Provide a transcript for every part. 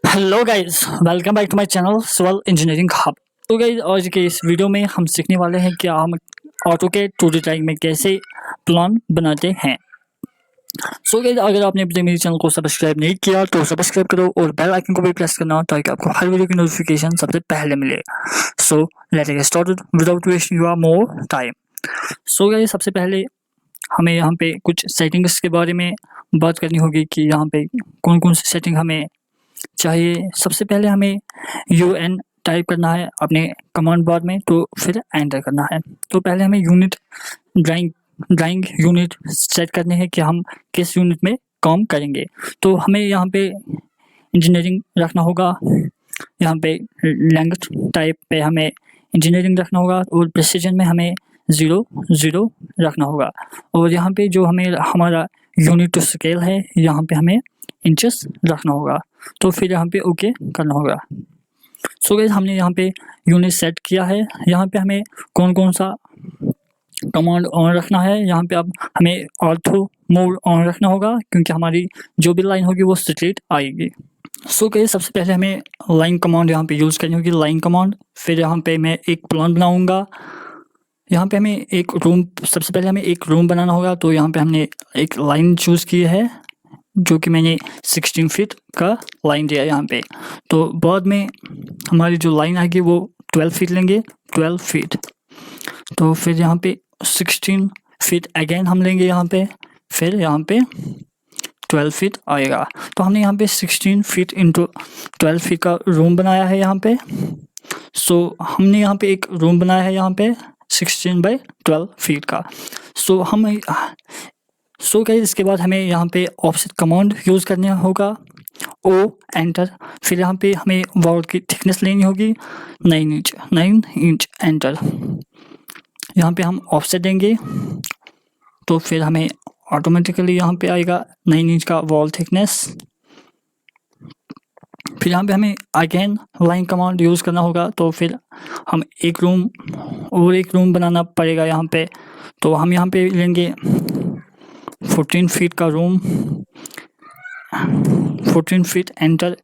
Hello guys, welcome back to my channel civil engineering hub. तो guys, आज के इस वीडियो में हम सीखने वाले हैं कि हम ऑटोकैड 2D ड्राइंग में कैसे प्लान बनाते हैं। सो गाइस, अगर आपने अभी तक मेरे चैनल को सब्सक्राइब नहीं किया तो सब्सक्राइब करो और बेल आइकन को भी प्रेस करना ताकि आपको हर वीडियो की नोटिफिकेशन सबसे पहले मिले। So let's get started without wasting your more time. So guys, सबसे पहले हमें यहाँ पे कुछ सेटिंग्स के बारे में बात करनी होगी कि यहाँ पे कौन कौन सी सेटिंग हमें चाहिए। सबसे पहले हमें UN टाइप करना है अपने कमांड बार में, तो फिर एंटर करना है। तो पहले हमें यूनिट ड्राइंग यूनिट सेट करने हैं कि हम किस यूनिट में काम करेंगे। तो हमें यहाँ पे इंजीनियरिंग रखना होगा, यहाँ पे लेंथ टाइप पे हमें इंजीनियरिंग रखना होगा और प्रिसीजन में हमें 0 रखना होगा। और यहाँ पे जो हमें हमारा यूनिट टू स्केल है, यहाँ पे हमें इंचेस रखना होगा। तो फिर यहाँ पे ओके करना होगा। सो गाइस, हमने यहाँ पे यूनिट सेट किया है। यहाँ पे हमें कौन कौन सा कमांड ऑन रखना है, यहाँ पे अब हमें ऑर्थो मोड ऑन रखना होगा क्योंकि हमारी जो भी लाइन होगी वो स्ट्रेट आएगी। सो गाइस, सबसे पहले हमें लाइन कमांड यहाँ पे यूज़ करनी होगी, लाइन कमांड। फिर यहाँ पे मैं एक प्लान बनाऊँगा। यहाँ पे हमें एक रूम, सबसे पहले हमें एक रूम बनाना होगा। तो यहाँ पे हमने एक लाइन चूज़ की है जो कि मैंने 16 फीट का लाइन दिया यहाँ पे। तो बाद में हमारी जो लाइन आएगी वो 12 फीट लेंगे, 12 फीट। तो फिर यहाँ पे 16 फीट अगेन हम लेंगे यहाँ पे, फिर यहाँ पे 12 फीट आएगा। तो हमने यहाँ पे 16 फीट इंटू 12 फीट का रूम बनाया है यहाँ पे। सो हमने यहाँ पे एक रूम बनाया है यहाँ पे 16 बाई 12 फीट का। सो गाइस, इसके बाद हमें यहाँ पे ऑफसेट कमांड यूज़ करना होगा, ओ एंटर। फिर यहाँ पे हमें वॉल की थिकनेस लेनी होगी 9 इंच एंटर। यहाँ पे हम ऑफसेट देंगे तो फिर हमें ऑटोमेटिकली यहाँ पे आएगा 9 इंच का वॉल थिकनेस। फिर यहाँ पे हमें अगेन लाइन कमांड यूज़ करना होगा। तो फिर हम एक रूम बनाना पड़ेगा यहाँ पे। तो हम यहाँ पे लेंगे 14 फीट का रूम, 14 फीट एंटर।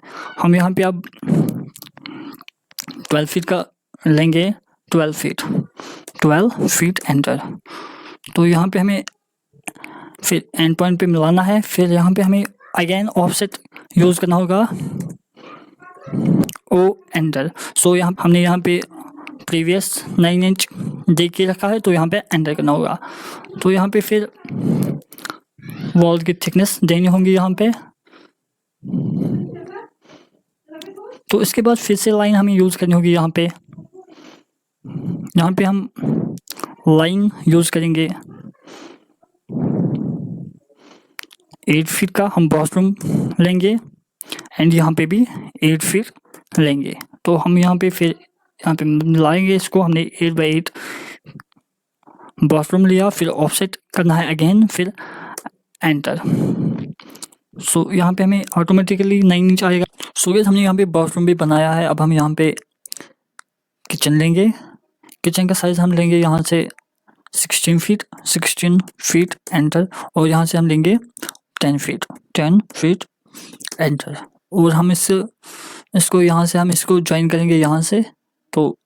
हम यहाँ पे अब 12 फीट का लेंगे, 12 फीट एंटर। तो यहाँ पे हमें फिर एंड पॉइंट पे मिलाना है। फिर यहाँ पे हमें अगेन ऑफसेट यूज़ करना होगा, ओ एंटर। सो हमने यहाँ पे प्रीवियस 9 इंच दे के रखा है, तो यहाँ पे एंटर करना होगा। तो यहाँ पे फिर वॉल की थिकनेस देनी होगी यहाँ पे। तो इसके बाद फिर से लाइन हमें यूज़ करनी होगी यहाँ पे। यहाँ पे हम लाइन यूज़ करेंगे 8 फीट का, हम वॉशरूम लेंगे एंड यहाँ पे भी 8 फीट लेंगे। तो हम यहाँ पे मिलाएंगे इसको। हमने 8 बाई 8 वॉशरूम लिया, फिर ऑफसेट करना है अगेन, फिर एंटर। सो यहाँ पे हमें ऑटोमेटिकली 9 इंच आएगा। सो गाइस, हमने यहाँ पे वॉशरूम भी बनाया है। अब हम यहाँ पे किचन लेंगे। किचन का साइज़ हम लेंगे यहाँ से 16 फीट एंटर। और यहाँ से हम लेंगे 10 फीट एंटर। और हम इसको यहाँ से हम इसको ज्वाइन करेंगे यहाँ से। तो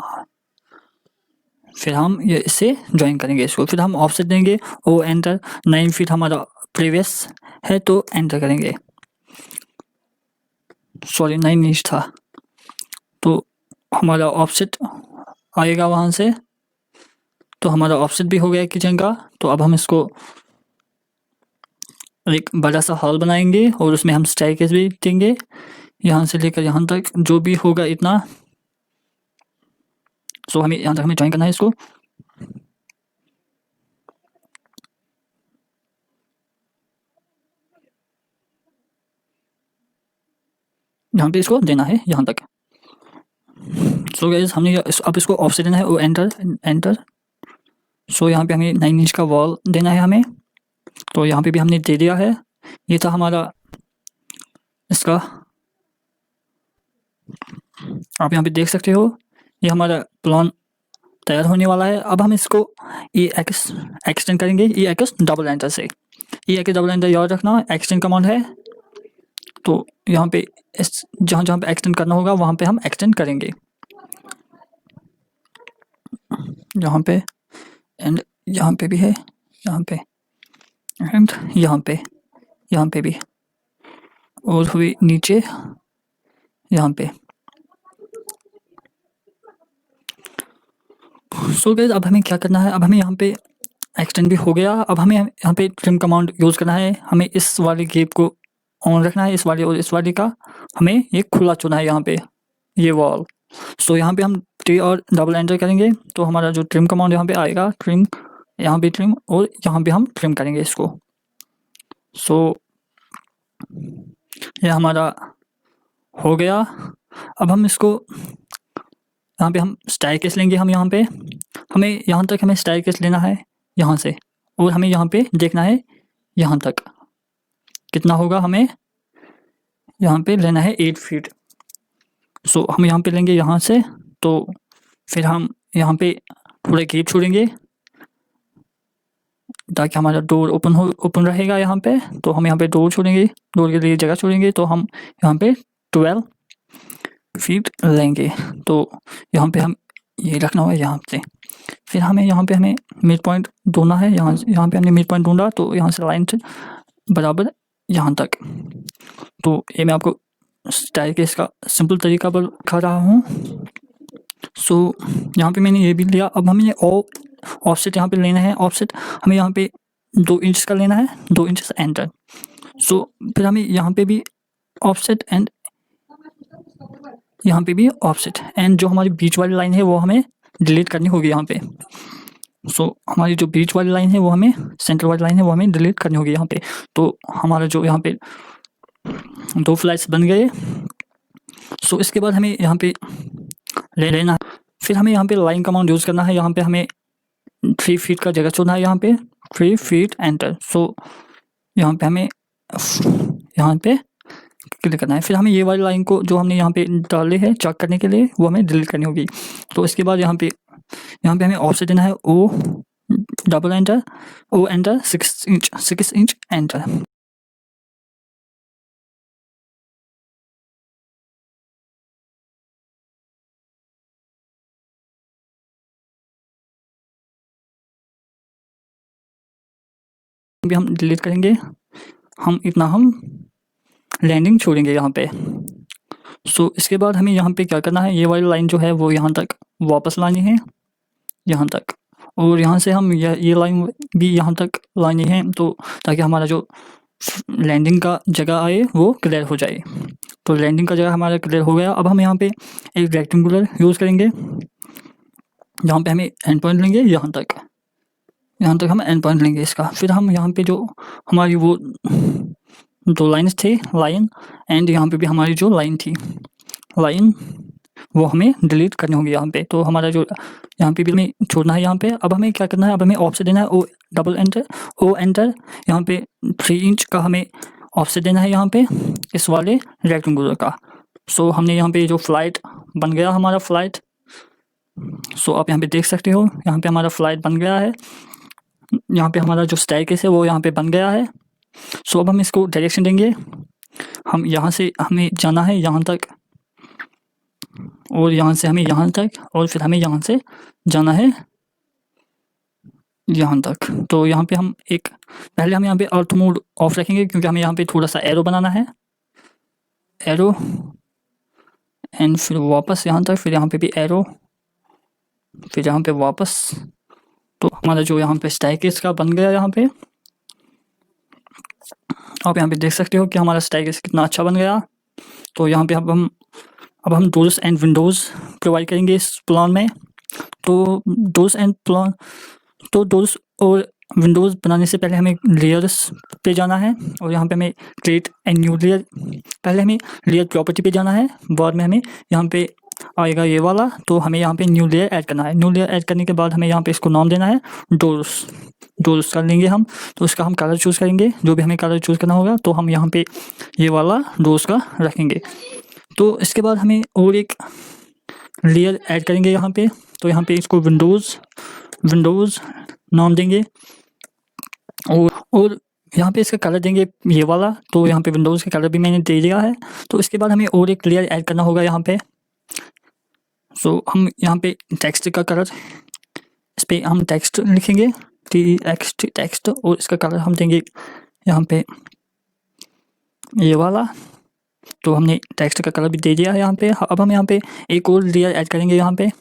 फिर हम ये इसे ज्वाइन करेंगे इसको। फिर हम ऑफसेट देंगे, ओ एंटर। 9 फीट हमारा प्रीवियस है तो एंटर करेंगे, सॉरी 9 इंच था। तो हमारा ऑफसेट आएगा वहाँ से। तो हमारा ऑफसेट भी हो गया किचन का। तो अब हम इसको एक बड़ा सा हॉल बनाएंगे और उसमें हम स्टेयरकेस भी देंगे यहाँ से लेकर यहाँ तक, जो भी होगा इतना। सो हमें यहाँ तक हमें ज्वाइन करना है इसको। यहाँ पे इसको देना है यहाँ तक। सो गाइस, हमने अब इसको ऑफसेट देना है, वो एंटर। सो यहाँ पे हमें 9 इंच का वॉल देना है हमें। तो यहाँ पे भी हमने दे दिया है। ये था हमारा इसका, आप यहाँ पे देख सकते हो, ये हमारा प्लान तैयार होने वाला है। अब हम इसको एक्सटेंड करेंगे EX डबल एंटर से। EX डबल एंटर याद रखना, एक्सटेंड कमांड है। तो यहाँ पे इस जहाँ जहाँ पे एक्सटेंड करना होगा वहाँ पे हम एक्सटेंड करेंगे, यहाँ पे एंड यहाँ पे भी है, यहाँ पे एंड यहाँ पे भी, और हुई नीचे यहाँ पे। सो गाइस अब हमें क्या करना है, अब हमें यहाँ पे एक्सटेंड भी हो गया, अब हमें यहाँ पे ट्रिम कमांड यूज़ करना है। हमें इस वाले गैप को ऑन रखना है, इस वाले और इस वाले का हमें ये खुला चुना है यहाँ पे, ये वॉल। सो यहाँ पे हम टी और डबल एंटर करेंगे तो हमारा जो ट्रिम कमांड यहाँ पे आएगा, ट्रिम, यहाँ पे ट्रिम और यहाँ पे हम ट्रिम करेंगे इसको। सो ये हमारा हो गया। अब हम इसको यहाँ पे हम स्टायरकेस लेंगे, हम यहाँ पे हमें यहाँ तक हमें स्टायरकेस लेना है यहाँ से, और हमें यहाँ पे देखना है यहाँ तक कितना होगा, हमें यहाँ पे लेना है 8 फीट। सो हम यहाँ पे लेंगे यहाँ से, तो फिर हम यहाँ पे थोड़ा गैप छोड़ेंगे ताकि हमारा डोर ओपन रहेगा यहाँ पे। तो हम यहाँ पे डोर छोड़ेंगे, डोर के लिए जगह छोड़ेंगे, तो हम यहाँ पे 12 फीट लेंगे। तो यहाँ पे हम ये रखना होगा यहाँ से। फिर हमें यहाँ पे हमें मिड पॉइंट ढूंढना है, यहाँ पे हमने मिड पॉइंट ढूंढा, तो यहाँ से लाइन से बराबर यहाँ तक। तो ये मैं आपको स्टायरकेस का सिंपल तरीका बता रहा हूँ। सो यहाँ पे मैंने ये भी लिया। अब हमें ये ऑफसेट यहाँ पे लेना है, ऑफसेट हमें यहाँ पे 2 इंच का लेना है, 2 इंच एंटर। सो फिर हमें यहाँ पे भी ऑफसेट एंड यहाँ पे भी ऑफसेट, एंड जो हमारी बीच वाली लाइन है वो हमें डिलीट करनी होगी यहाँ पे। सो हमारी जो बीच वाली लाइन है वो हमें, सेंटर वाली लाइन है वो हमें डिलीट करनी होगी यहाँ पे। तो हमारा जो यहाँ पे 2 फ्लैट्स बन गए। सो इसके बाद हमें यहाँ पे लेना है, फिर हमें यहाँ पे लाइन कमांड यूज़ करना है। यहाँ पे हमें 3 फीट का जगह चुनना है, यहाँ पे 3 फीट एंटर। सो यहाँ पे हमें यहाँ पे क्लिक करना है। फिर हमें ये वाली लाइन को जो हमने यहाँ पे डाले है चेक करने के लिए, वो हमें डिलीट करनी होगी। तो इसके बाद यहाँ पे हमें ऑफसेट देना है, O double enter, O enter 6 inch enter. भी हम डिलीट करेंगे, हम इतना हम लैंडिंग छोड़ेंगे यहाँ पे। सो इसके बाद हमें यहाँ पे क्या करना है, ये वाली लाइन जो है वो यहाँ तक वापस लानी है, यहाँ तक, और यहाँ से हम ये लाइन भी यहाँ तक लानी है, तो ताकि हमारा जो लैंडिंग का जगह आए वो क्लियर हो जाए। तो लैंडिंग का जगह हमारा क्लियर हो गया। अब हम यहाँ पे एक रेक्टेंगुलर यूज़ करेंगे, यहाँ पे हमें एंड पॉइंट लेंगे, यहाँ तक हम एंड पॉइंट लेंगे इसका। फिर हम यहाँ पे जो हमारी वो 2 लाइन्स थे, लाइन एंड यहाँ पे भी हमारी जो लाइन थी, लाइन वो हमें डिलीट करनी होगी यहाँ पे। तो हमारा जो यहाँ पे भी हमें छोड़ना है यहाँ पे। अब हमें क्या करना है, अब हमें ऑफसेट देना है, O double enter, O enter, यहाँ पे 3 इंच का हमें ऑफसेट देना है यहाँ पे इस वाले रेक्टेंगुलर का। सो हमने यहाँ पे जो फ्लाइट बन गया हमारा फ्लाइट, सो आप यहाँ पे देख सकते हो, यहाँ पे हमारा फ्लाइट बन गया है। यहाँ पे हमारा जो स्टायरकेस है वो यहाँ पे बन गया है। सो अब हम इसको डायरेक्शन देंगे, हम यहाँ से हमें जाना है यहाँ तक, और यहाँ से हमें यहाँ तक, और फिर हमें यहाँ से जाना है यहाँ तक। तो यहाँ पे हम पहले हम यहाँ पे अर्थ मोड ऑफ रखेंगे, क्योंकि हमें यहाँ पे थोड़ा सा एरो बनाना है, एरो, एंड फिर वापस यहाँ तक, फिर यहाँ पे भी एरो, फिर यहाँ पे वापस। तो हमारा जो यहाँ पे स्टायरकेस का बन गया यहाँ पे, आप यहाँ पे देख सकते हो कि हमारा स्टायरकेस कितना अच्छा बन गया। तो यहाँ पे अब हम डोर्स एंड विंडोज़ प्रोवाइड करेंगे इस प्लान में। तो डोर्स और विंडोज़ बनाने से पहले हमें लेयर्स पे जाना है, और यहाँ पे हमें क्रिएट ए न्यू लेयर, पहले हमें लेयर प्रॉपर्टी पे जाना है, बाद में हमें यहाँ पे आएगा ये वाला, तो हमें यहाँ पे न्यू लेयर ऐड करना है। न्यू लेयर ऐड करने के बाद हमें यहाँ पे इसको नाम देना है डोर्स कर लेंगे हम। तो उसका हम कलर चूज़ करेंगे, जो भी हमें कलर चूज़ करना होगा, तो हम यहाँ पे ये वाला डोर्स का रखेंगे। तो इसके बाद हमें और एक लेयर ऐड करेंगे यहाँ पे, तो यहाँ पे इसको विंडोज़ नाम देंगे, और यहाँ पे इसका कलर देंगे ये वाला, तो यहाँ पे विंडोज़ का कलर भी मैंने दे दिया है। तो इसके बाद हमें और एक लेयर ऐड करना होगा यहाँ पे। सो हम यहाँ पे टेक्स्ट का कलर, इस पर हम टेक्स्ट लिखेंगे TXT टेक्स्ट, और इसका कलर हम देंगे यहाँ पे ये वाला। तो हमने टेक्स्ट का कलर भी दे दिया है यहाँ पे। अब हम यहाँ पे एक और लेयर ऐड करेंगे यहाँ पे।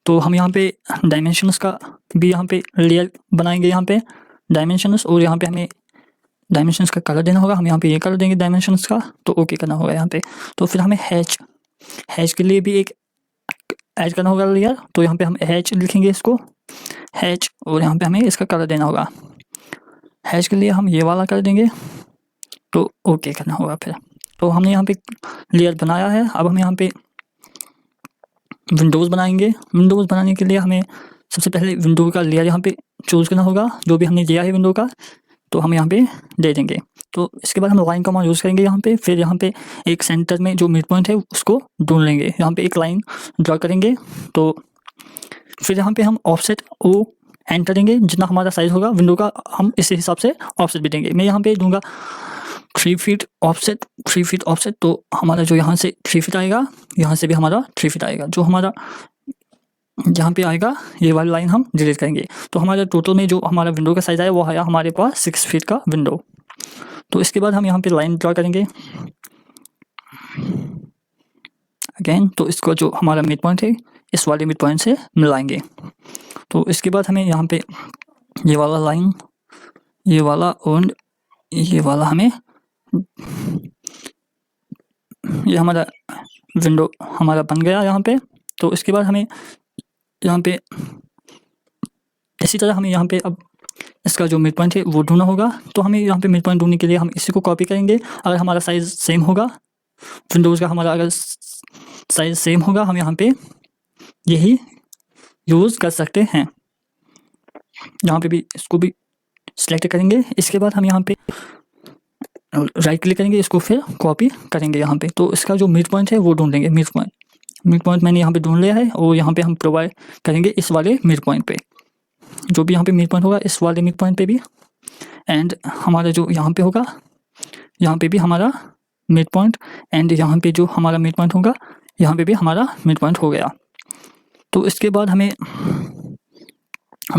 तो हम यहाँ पे डायमेंशंस का भी यहाँ पे लेयर बनाएंगे यहाँ पे डायमेंशंस, और यहाँ पे हमें डायमेंशंस का कलर देना होगा। हम यहाँ पे ये कलर देंगे डायमेंशंस का, तो ओके करना होगा यहाँ पे। तो फिर हमें हैच के लिए भी एक ऐड करना होगा लेयर। तो यहाँ पे हम हैच लिखेंगे इसको हैच, और यहाँ पे हमें इसका कलर देना होगा। हैच के लिए हम ये वाला कर देंगे, तो ओके करना होगा फिर। तो हमने यहाँ पे लेयर बनाया है। अब हम यहाँ पे विंडोज़ बनाएंगे। विंडोज़ बनाने के लिए हमें सबसे पहले विंडो का लेयर यहाँ पे चूज़ करना होगा, जो भी हमने दिया है विंडो का, तो हम यहाँ पे दे देंगे। तो इसके बाद हम लाइन कमांड यूज़ करेंगे यहाँ पे। फिर यहाँ पे एक सेंटर में जो मिड पॉइंट है उसको ढूंढ लेंगे, यहाँ पे एक लाइन ड्रा करेंगे। तो फिर यहाँ पे हम ऑफसेट ओ एंटर देंगे, जितना हमारा साइज़ होगा विंडो का हम इस हिसाब से ऑफसेट भी देंगे। मैं यहाँ पे दूंगा 3 फीट ऑफसेट, 3 फीट ऑफसेट। तो हमारा जो यहाँ से 3 फीट आएगा, यहाँ से भी हमारा 3 फीट आएगा। जो हमारा यहाँ पे आएगा ये वाली लाइन हम डिलीट करेंगे। तो हमारा टोटल में जो हमारा विंडो का साइज़ आया वो आया हमारे पास 6 फीट का विंडो। तो इसके बाद हम यहाँ पे लाइन ड्रा करेंगे अगेन। तो इसको जो हमारा मिड पॉइंट है इस वाले मिड पॉइंट से मिलाएंगे। तो इसके बाद हमें यहाँ पे ये वाला लाइन, ये वाला और ये वाला हमें, ये हमारा विंडो हमारा बन गया यहाँ पे। तो इसके बाद हमें यहाँ पे इसी तरह हमें यहाँ पे अब इसका जो मिड पॉइंट है वो ढूंढना होगा। तो हमें यहाँ पे मिड पॉइंट ढूंढने के लिए हम इसी को कॉपी करेंगे। अगर हमारा साइज़ सेम होगा विंडोज़ का, हमारा अगर साइज़ सेम होगा, हम यहाँ पे यही यूज़ कर सकते हैं। यहाँ पे भी इसको भी सिलेक्ट करेंगे। इसके बाद हम यहाँ पे राइट क्लिक करेंगे, इसको फिर कॉपी करेंगे यहाँ पे। तो इसका जो मिड पॉइंट है वो ढूंढेंगे। मिड पॉइंट मैंने यहाँ पे ढूंढ लिया है, और यहाँ पे हम प्रोवाइड करेंगे इस वाले मिड पॉइंट पे। जो भी यहाँ पे मिड पॉइंट होगा इस वाले मिड पॉइंट पे भी, एंड हमारा जो यहाँ पे होगा यहाँ पे भी हमारा मिड पॉइंट, एंड यहाँ पे जो हमारा मिड पॉइंट होगा यहाँ पे भी हमारा मिड पॉइंट हो गया। तो इसके बाद हमें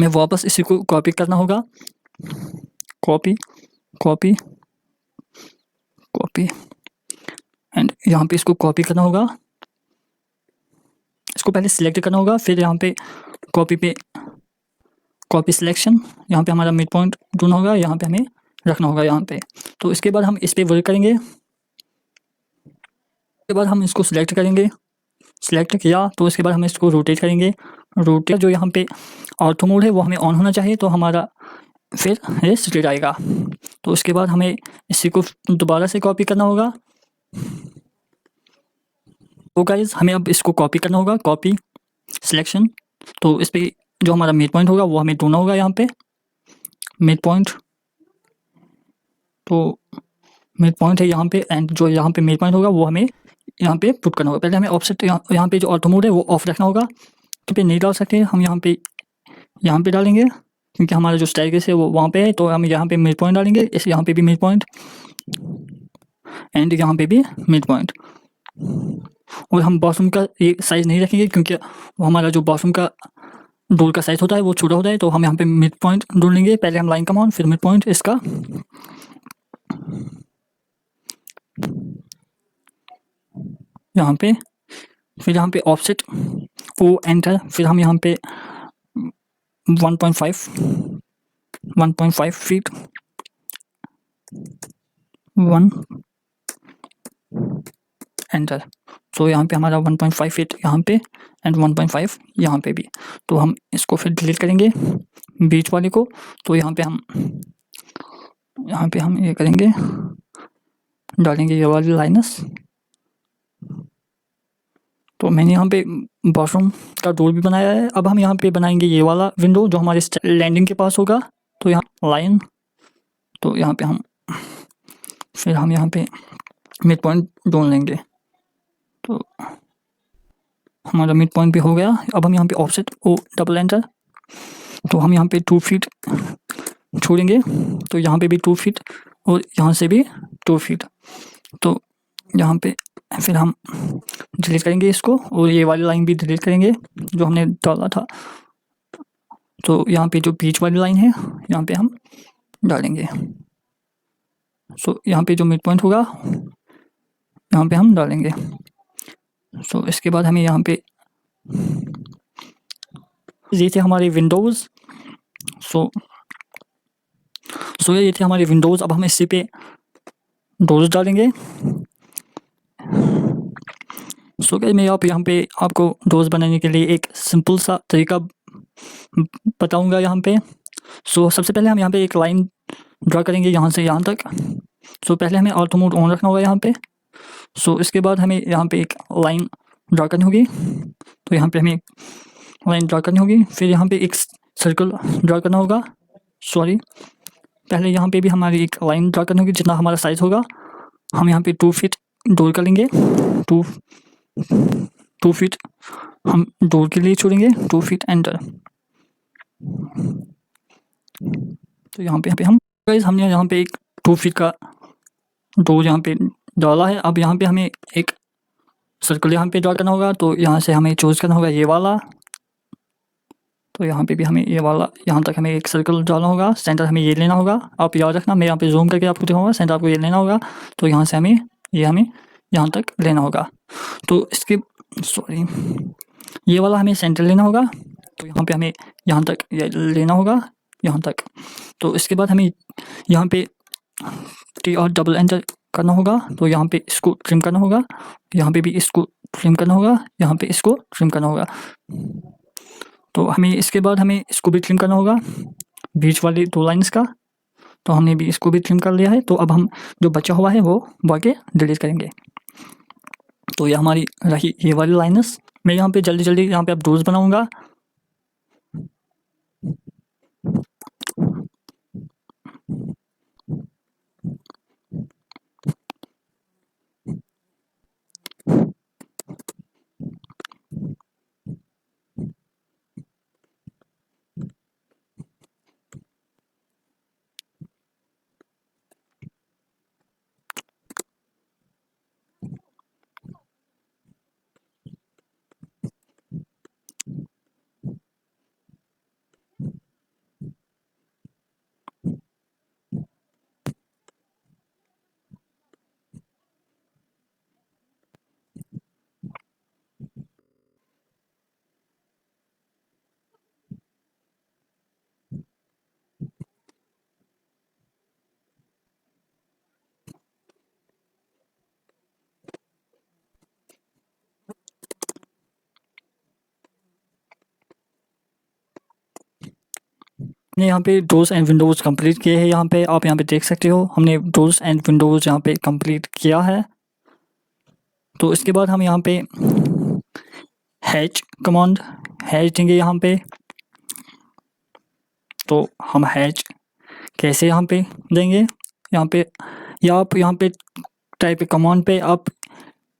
वापस इसी को कॉपी करना होगा। कॉपी कॉपी कॉपी, एंड यहाँ पे इसको कॉपी करना होगा। इसको पहले सिलेक्ट करना होगा, फिर यहाँ पे कॉपी सिलेक्शन, यहाँ पे हमारा मिड पॉइंट ढूंढना होगा, यहाँ पे हमें रखना होगा यहाँ पे। तो इसके बाद हम इस पे वर्क करेंगे। इसके बाद हम इसको सिलेक्ट करेंगे। सिलेक्ट किया तो इसके बाद हम इसको रोटेट करेंगे। रोटेट जो यहाँ पे ऑर्थो मोड है वो हमें ऑन होना चाहिए, तो हमारा फिर ये स्ट्रेट आएगा। तो उसके बाद हमें इसी को दोबारा से कॉपी करना होगा। तो गाइस हमें अब इसको कॉपी करना होगा, कॉपी सिलेक्शन। तो इस पे जो हमारा मिड पॉइंट होगा वो हमें ढूंढना होगा यहाँ पे मिड पॉइंट। तो मिड पॉइंट है यहाँ पे, एंड जो यहाँ पे मिड पॉइंट होगा वो हमें यहाँ पे पुट करना होगा। पहले हमें ऑफसेट यहाँ पे जो ऑटो मोड है वो ऑफ रखना होगा, क्योंकि नहीं डाल सकते हम यहाँ पे डालेंगे, क्योंकि हमारा जो स्टेयरकेस है वो वहाँ पे है। तो हम यहाँ पे मिड पॉइंट डालेंगे, इस यहाँ पे भी मिड पॉइंट, एंड यहाँ पे भी मिड पॉइंट। और हम बाथरूम का ये साइज़ नहीं रखेंगे, क्योंकि वो हमारा जो बाथरूम का डोर का साइज़ होता है वो छोटा होता है। तो हम यहाँ पे मिड पॉइंट ढूंढ लेंगे। पहले हम लाइन कमांड, फिर मिड पॉइंट इसका, यहाँ पे, फिर यहाँ पे ऑफसेट ओ एंटर, फिर हम यहाँ पे 1.5 फीट 1 एंटर। तो यहाँ पे हमारा 1.5 फीट यहाँ पे, एंड 1.5 यहाँ पे भी। तो हम इसको फिर डिलीट करेंगे बीच वाले को। तो यहाँ पे हम ये करेंगे, डालेंगे ये वाली लाइनस। तो मैंने यहाँ पे बाथरूम का डोर भी बनाया है। अब हम यहाँ पे बनाएंगे ये वाला विंडो जो हमारे लैंडिंग के पास होगा। तो यहाँ लाइन, तो यहाँ पे फिर हम यहाँ पे मिड पॉइंट ढूंढ लेंगे। तो हमारा मिड पॉइंट भी हो गया। अब हम यहाँ पे ऑफसेट ओ डबल एंटर, तो हम यहाँ पे 2 फीट छोड़ेंगे तो यहाँ पे भी 2 फीट और यहाँ से भी 2 फीट। तो यहाँ पे फिर हम डिलीट करेंगे इसको और ये वाली लाइन भी डिलीट करेंगे जो हमने डाला था। तो यहाँ पे जो बीच वाली लाइन है यहाँ पे हम डालेंगे। सो यहाँ पे जो मिड पॉइंट होगा यहाँ पे हम डालेंगे। सो इसके बाद हमें यहाँ पे ये थे हमारे विंडोज़। सो ये थे हमारे विंडोज़। अब हम इसी पे डोर्स डालेंगे। सो गाइस मैं यहाँ पे आपको डोर्स बनाने के लिए एक सिंपल सा तरीका बताऊंगा यहाँ पे। सो सबसे पहले हम यहाँ पे एक लाइन ड्रा करेंगे यहाँ से यहाँ तक। सो पहले हमें ऑटो मोड ऑन रखना होगा यहाँ पे। सो इसके बाद हमें यहाँ पे एक लाइन ड्रा करनी होगी। तो यहाँ पे हमें लाइन ड्रा करनी होगी। फिर यहाँ पे एक सर्कल ड्रा करना होगा। सॉरी, पहले यहाँ पे भी हमारी एक लाइन ड्रा करनी होगी जितना हमारा साइज़ होगा। हम यहाँ पे 2 फीट डोर कर लेंगे। 2 फीट हम डोर के लिए छोड़ेंगे। 2 फीट एंटर। तो यहाँ पे हम गाइस हमने यहाँ पे एक 2 फीट का डोर यहाँ पे डाला है। अब यहाँ पे हमें एक सर्कल यहाँ पे ड्रा करना होगा। तो यहाँ से हमें चूज़ करना होगा ये वाला। तो यहाँ पे भी हमें ये वाला यहाँ तक हमें एक सर्कल डालना होगा। सेंटर हमें ये लेना होगा। आप याद रखना, मैं यहाँ पे जूम करके आपको दिखाऊंगा। सेंटर आपको ये लेना होगा। तो यहाँ से हमें यहाँ तक लेना होगा। तो इसके सॉरी ये वाला हमें सेंटर लेना होगा। तो यहाँ पे हमें यहाँ तक ये लेना होगा, यहाँ तक। तो इसके बाद हमें यहाँ पे टी और डबल एंटर करना होगा। तो यहाँ पे इसको ट्रिम करना होगा, यहाँ पे भी इसको ट्रिम करना होगा, यहाँ पे इसको ट्रिम करना होगा। तो हमें इसके बाद हमें इसको भी ट्रिम करना होगा, बीच वाली 2 लाइन्स का। तो हमने भी इसको भी ट्रिम कर लिया है। तो अब हम जो बचा हुआ है वो बाकी डिलीट करेंगे। तो ये हमारी रही ये वाली लाइन्स। मैं यहाँ पे जल्दी यहाँ पे अब डोर्स बनाऊंगा। हमने यहाँ पे डोर्स एंड विंडोज़ कंप्लीट किए हैं। यहाँ पे आप यहाँ पे देख सकते हो हमने डोर्स एंड विंडोज़ यहाँ पे कंप्लीट किया है। तो इसके बाद हम यहाँ पे हैच कमांड हैच देंगे यहाँ पे। तो हम हैच कैसे यहाँ पे देंगे, यहाँ पे या आप यहाँ पे टाइप कमांड पे आप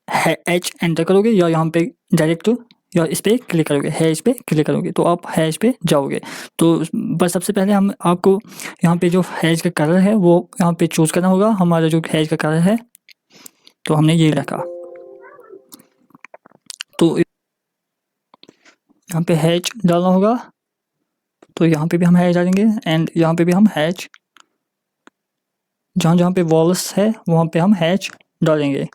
हैच एंटर करोगे या यहाँ पे डायरेक्ट या इस पर क्लिक करोगे, हैश पे क्लिक करोगे तो आप हैश पे जाओगे। तो बस सबसे पहले हम आपको यहाँ पे जो हैश का कलर है वो यहाँ पे चूज़ करना होगा। हमारा जो हैश का कलर है तो हमने ये रखा। तो यहाँ पे हैच डालना होगा। तो यहाँ पे भी हम हैच डालेंगे एंड यहाँ पे भी हम हैच, जहाँ पे वॉल्स है वहाँ पे हम हैच डालेंगे।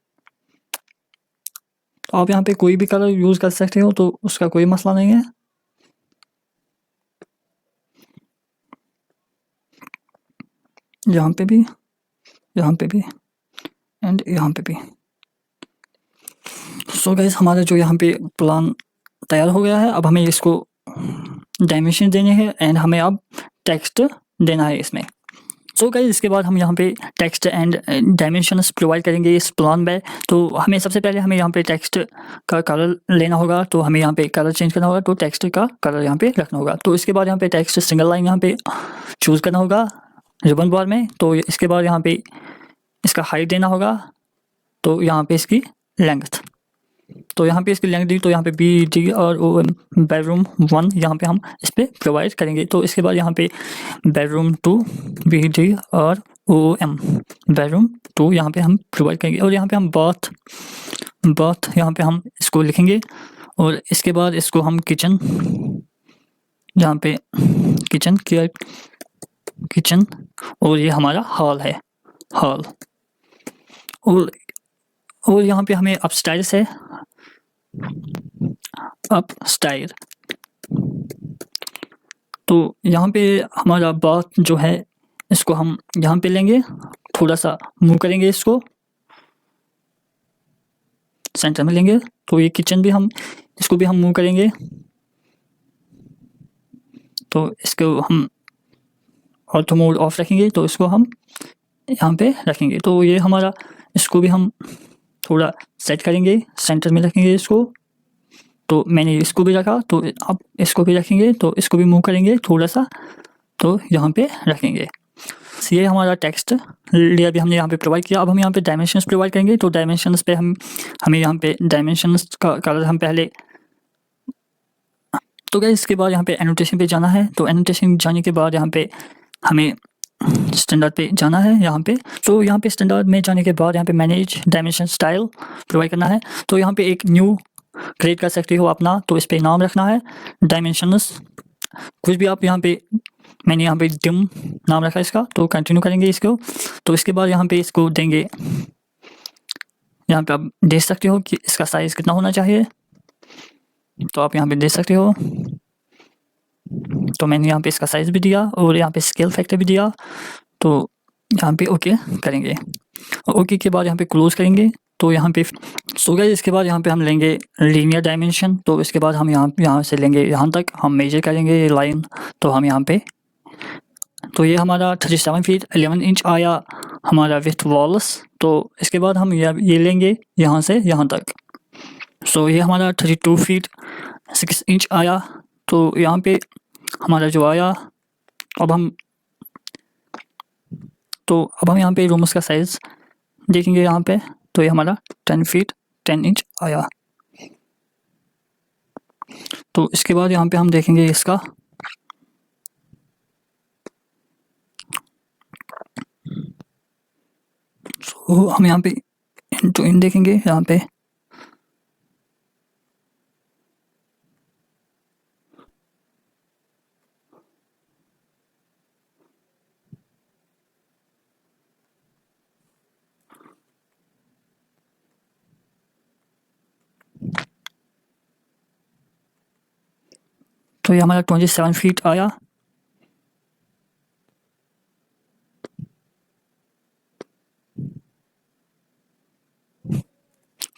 तो आप यहाँ पे कोई भी कलर यूज़ कर सकते हो, तो उसका कोई मसला नहीं है। यहाँ पे भी एंड यहाँ पे भी। सो गाइस हमारा जो यहाँ पे प्लान तैयार हो गया है। अब हमें इसको डायमेंशन देने हैं एंड हमें अब टेक्स्ट देना है इसमें। सो गाइस इसके बाद हम यहाँ पे टेक्स्ट एंड डायमेंशंस प्रोवाइड करेंगे इस प्लान में। तो हमें सबसे पहले हमें यहाँ पे टेक्स्ट का कलर लेना होगा। तो हमें यहाँ पे कलर चेंज करना होगा। तो टेक्स्ट का कलर यहाँ पे रखना होगा। तो इसके बाद यहाँ पे टेक्स्ट सिंगल लाइन यहाँ पे चूज़ करना होगा रिबन बार में। तो इसके बाद यहाँ पे इसका हाइट देना होगा। तो यहाँ पे इसकी लेंथ। तो यहाँ पे इसकी लेंथ दी, तो यहाँ पे BD और OM बेडरूम 1 यहाँ पे हम इस पर प्रोवाइड करेंगे। तो इसके बाद यहाँ पे बेडरूम 2 BD और OM बेडरूम 2 यहाँ पे हम प्रोवाइड करेंगे। और यहाँ पे हम बाथ यहाँ पे हम इसको लिखेंगे। और इसके बाद इसको हम किचन, यहाँ पे किचन और ये हमारा हॉल है, हॉल। और यहाँ पे हमें अपस्टाइर्स है, अपस्टाइर। तो यहाँ पे हमारा बाथ जो है इसको हम यहाँ पे लेंगे, थोड़ा सा मूव करेंगे, इसको सेंटर में लेंगे। तो ये किचन भी हम इसको भी हम मूव करेंगे, तो इसको हम ऑटो मोड ऑफ रखेंगे, तो इसको हम यहाँ पे रखेंगे। तो ये हमारा, इसको भी हम थोड़ा सेट करेंगे, सेंटर में रखेंगे इसको। तो मैंने इसको भी रखा, तो अब इसको भी रखेंगे, तो इसको भी मूव करेंगे थोड़ा सा, तो यहाँ पे रखेंगे। ये हमारा टेक्स्ट लेयर भी हमने यहाँ पे प्रोवाइड किया। अब हम यहाँ पे डायमेंशंस प्रोवाइड करेंगे। तो डायमेंशंस पे हमें यहाँ पे डायमेंशंस का कलर हम पहले, तो गाइस इसके बाद यहाँ पे एनोटेशन पे जाना है। तो एनोटेशन जाने के बाद यहाँ पे हमें स्टैंडर्ड पे जाना है यहाँ पे। तो यहाँ पे स्टैंडर्ड में जाने के बाद यहाँ पे मैनेज डायमेंशन स्टाइल प्रोवाइड करना है। तो यहाँ पे एक न्यू क्रिएट कर सकते हो अपना, तो इस पे नाम रखना है डायमेंशंस, कुछ भी आप यहाँ पे, मैंने यहाँ पे डिम नाम रखा है इसका। तो कंटिन्यू करेंगे इसको। तो इसके बाद यहाँ पे इसको देंगे, यहाँ पे आप देख सकते हो कि इसका साइज़ कितना होना चाहिए, तो आप यहाँ पे देख सकते हो। तो मैंने यहाँ पे इसका साइज़ भी दिया और यहाँ पे स्केल फैक्टर भी दिया। तो यहाँ पे ओके करेंगे, ओके के बाद यहाँ पे क्लोज करेंगे। तो यहाँ पे सो गाइस इसके बाद यहाँ पे हम लेंगे लीनियर डायमेंशन। तो इसके बाद हम यहाँ से लेंगे, यहाँ तक हम मेजर करेंगे ये लाइन। तो हम यहाँ पे, तो ये हमारा 37 फीट 11 इंच आया हमारा विथ वॉल्स। तो इसके बाद हम ये लेंगे यहाँ से यहाँ तक। सो ये हमारा 32 फीट 6 इंच आया। तो यहाँ पे हमारा जो आया, अब हम यहाँ पे रूम्स का साइज़ देखेंगे यहाँ पे। तो ये हमारा 10 फीट 10 इंच आया। तो इसके बाद यहाँ पे हम देखेंगे इसका, तो हम यहाँ पे इन टू इन देखेंगे यहाँ पे। तो ये हमारा 27 फीट आया।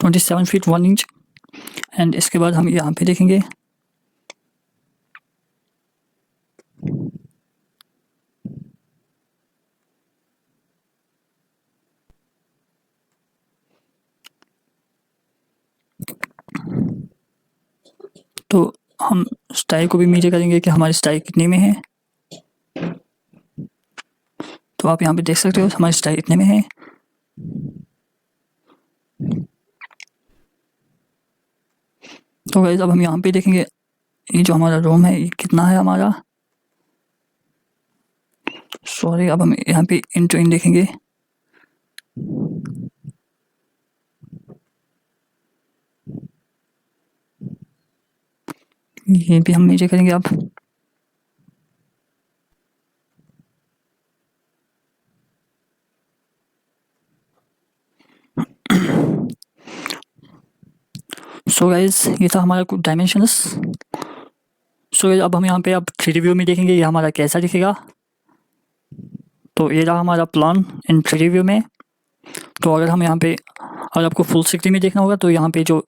तो 27 फीट 1 इंच। एंड इसके बाद हम यहाँ पे देखेंगे, तो हम स्टाइल को भी मेजर करेंगे कि हमारी स्टाइल कितने में है। तो आप यहाँ पे देख सकते हो हमारी स्टाइल इतने में है। तो गाइस अब हम यहाँ पे देखेंगे ये जो हमारा रूम है ये कितना है हमारा, सॉरी, अब हम यहाँ पे इन टू इन देखेंगे। ये भी हम मेजर करेंगे अब। सो गाइस ये था हमारा कुछ डायमेंशंस। सो अब हम यहाँ पे अब 3D व्यू में देखेंगे ये हमारा कैसा दिखेगा। तो ये रहा हमारा प्लान इन 3D व्यू में। तो अगर हम यहाँ पे, अगर आपको फुल स्क्रीन में देखना होगा तो यहाँ पे जो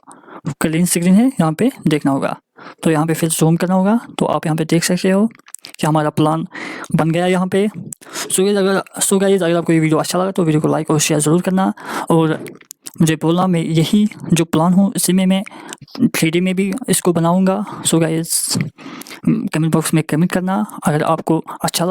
क्लीन स्क्रीन है यहाँ पे देखना होगा। तो यहाँ पे फिर जूम करना होगा। तो आप यहाँ पे देख सकते हो कि हमारा प्लान बन गया यहाँ पे। सो गाइस अगर आपको ये वीडियो अच्छा लगा तो वीडियो को लाइक और शेयर ज़रूर करना। और मुझे बोलना, मैं यही जो प्लान हूँ इसी में मैं 3D में भी इसको बनाऊँगा। सो गाइस कमेंट बॉक्स में कमेंट करना अगर आपको अच्छा